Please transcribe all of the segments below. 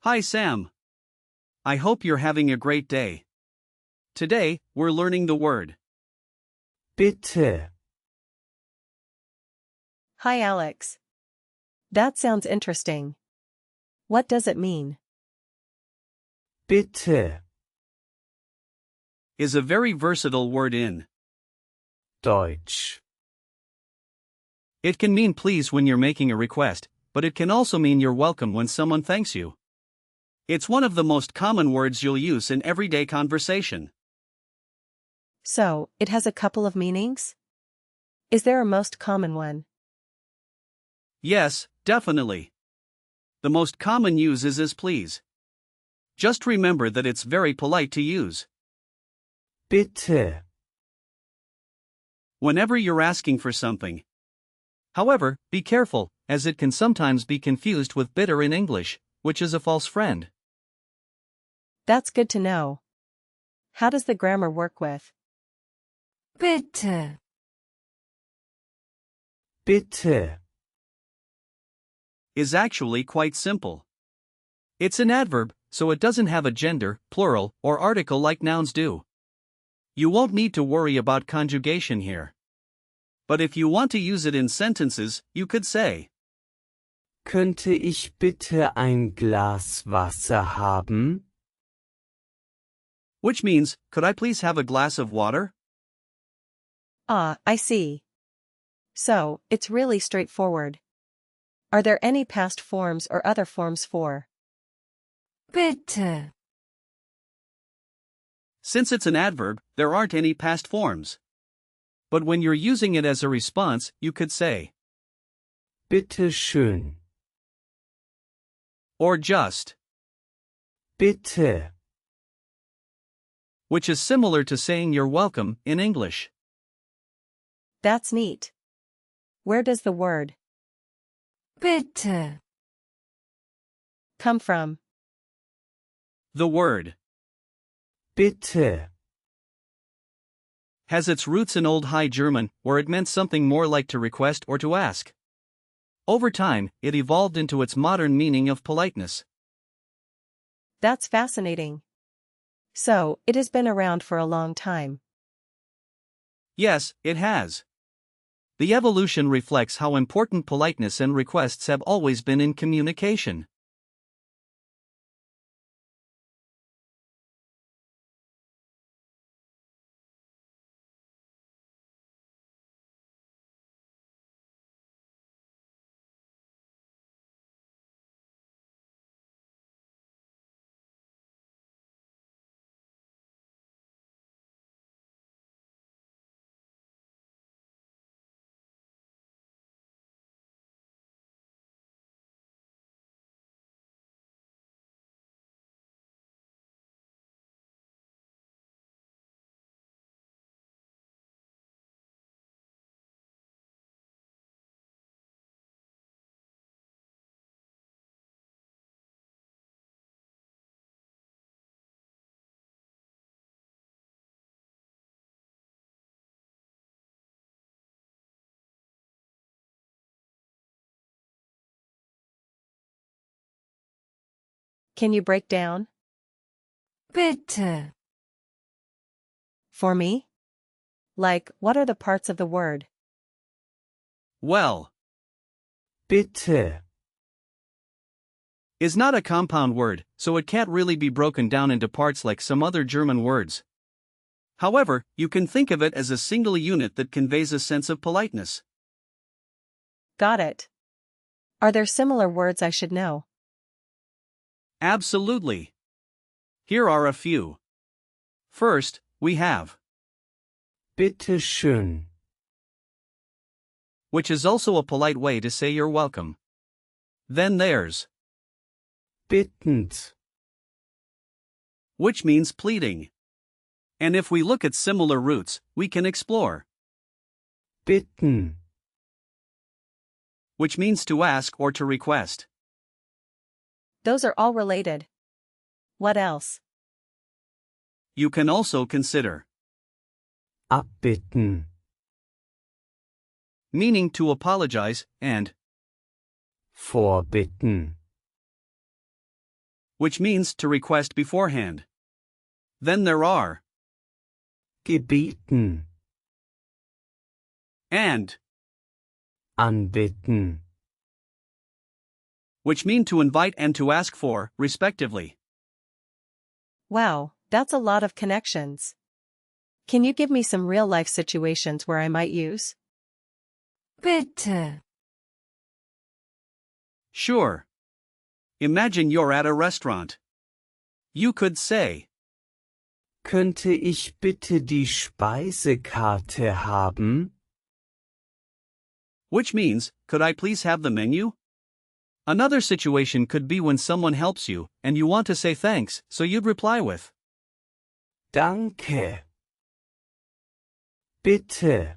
Hi Sam. I hope you're having a great day. Today, we're learning the word bitte, Hi Alex. That sounds interesting. What does it mean? bitte, is a very versatile word in Deutsch. It can mean please when you're making a request, but it can also mean you're welcome when someone thanks you. It's one of the most common words you'll use in everyday conversation. So, it has a couple of meanings? Is there a most common one? Yes, definitely. The most common use is please. Just remember that it's very polite to use. Bitte, Whenever you're asking for something. However, be careful, as it can sometimes be confused with bitter in English, which is a false friend. That's good to know. How does the grammar work with bitte, bitte, Is actually quite simple. It's an adverb, so it doesn't have a gender, plural, or article like nouns do. You won't need to worry about conjugation here. But if you want to use it in sentences, you could say, könnte ich bitte ein Glas Wasser haben? which means, could I please have a glass of water? Ah, I see. So, it's really straightforward. Are there any past forms or other forms for bitte, Since it's an adverb, there aren't any past forms. But when you're using it as a response, you could say, Bitte schön, or just, bitte, which is similar to saying you're welcome in English. That's neat. Where does the word bitte, come from? The word bitte, has its roots in Old High German, where it meant something more like to request or to ask. Over time, it evolved into its modern meaning of politeness. That's fascinating. So, it has been around for a long time. Yes, it has. The evolution reflects how important politeness and requests have always been in communication. Can you break down bitte, for me? Like, what are the parts of the word? Well, bitte, is not a compound word, so it can't really be broken down into parts like some other German words. However, you can think of it as a single unit that conveys a sense of politeness. Got it. Are there similar words I should know? Absolutely. Here are a few. First, we have, bitte schön, which is also a polite way to say you're welcome. Then there's, bittend, which means pleading. And if we look at similar roots, we can explore, bitten, which means to ask or to request. Those are all related. What else? You can also consider, abbitten, meaning to apologize, and, vorbitten, which means to request beforehand. Then there are gebeten, and, anbitten, which mean to invite and to ask for, respectively. Wow, that's a lot of connections. Can you give me some real-life situations where I might use? Bitte. Sure. Imagine you're at a restaurant. You could say, könnte ich bitte die Speisekarte haben? which means, could I please have the menu? Another situation could be when someone helps you, and you want to say thanks, so you'd reply with, Danke. Bitte.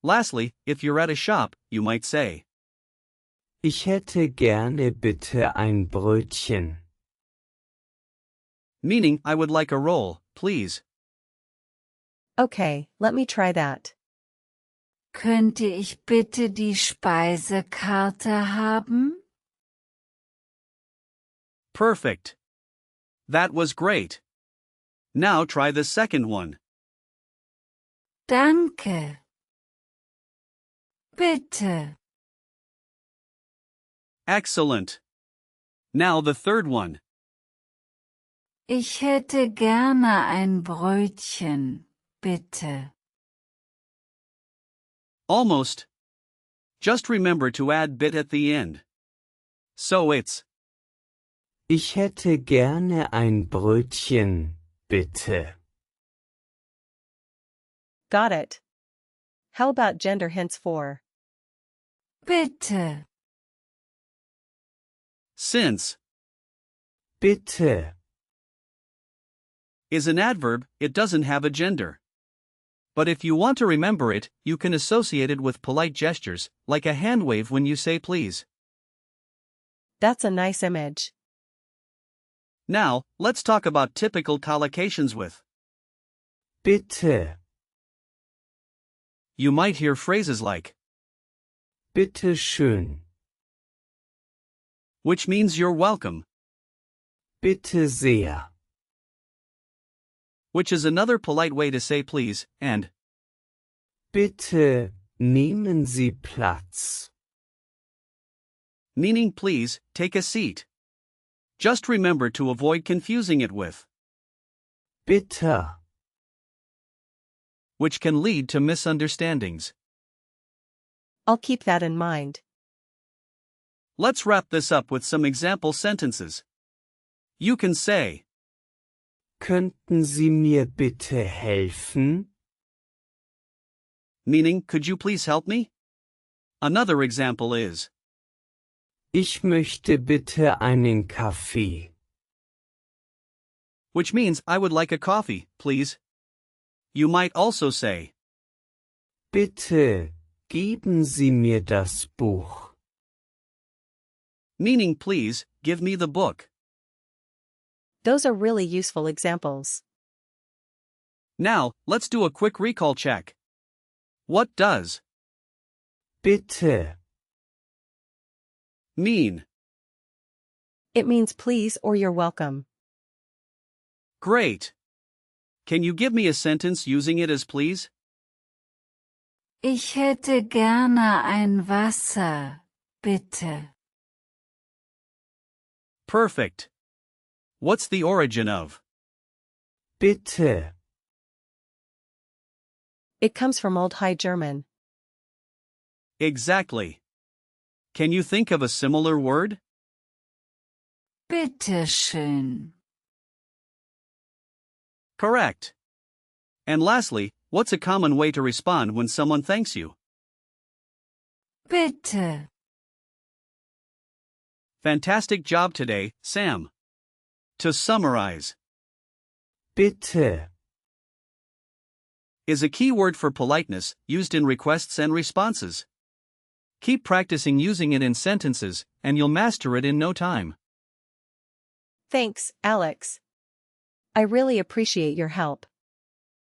Lastly, if you're at a shop, you might say, Ich hätte gerne bitte ein Brötchen. meaning I would like a roll, please. Okay, let me try that. Könnte ich bitte die Speisekarte haben? Perfect. That was great. Now try the second one. Danke. Bitte. Excellent. Now the third one. Ich hätte gerne ein Brötchen, bitte. Almost. Just remember to add bit at the end. So it's, Ich hätte gerne ein Brötchen, bitte. Got it. How about gender hints for? Bitte. since, Bitte. is an adverb, it doesn't have a gender. But if you want to remember it, you can associate it with polite gestures, like a hand wave when you say please. That's a nice image. Now, let's talk about typical collocations with. Bitte. You might hear phrases like, Bitte schön. which means you're welcome, Bitte sehr. which is another polite way to say please, and Bitte nehmen Sie Platz. meaning please, take a seat. Just remember to avoid confusing it with, Bitte. which can lead to misunderstandings. I'll keep that in mind. Let's wrap this up with some example sentences. You can say, Könnten Sie mir bitte helfen? meaning, could you please help me? Another example is, Ich möchte bitte einen Kaffee. which means I would like a coffee, please. You might also say, Bitte geben Sie mir das Buch. meaning please, give me the book. Those are really useful examples. Now, let's do a quick recall check. What does Bitte. mean? It means please or you're welcome. Great. Can you give me a sentence using it as please? Ich hätte gerne ein Wasser, bitte. Perfect. What's the origin of? Bitte. It comes from Old High German. Exactly. Can you think of a similar word? Bitte schön. Correct. And lastly, what's a common way to respond when someone thanks you? Bitte. Fantastic job today, Sam. To summarize, Bitte. is a key word for politeness, used in requests and responses. Keep practicing using it in sentences, and you'll master it in no time. Thanks, Alex. I really appreciate your help.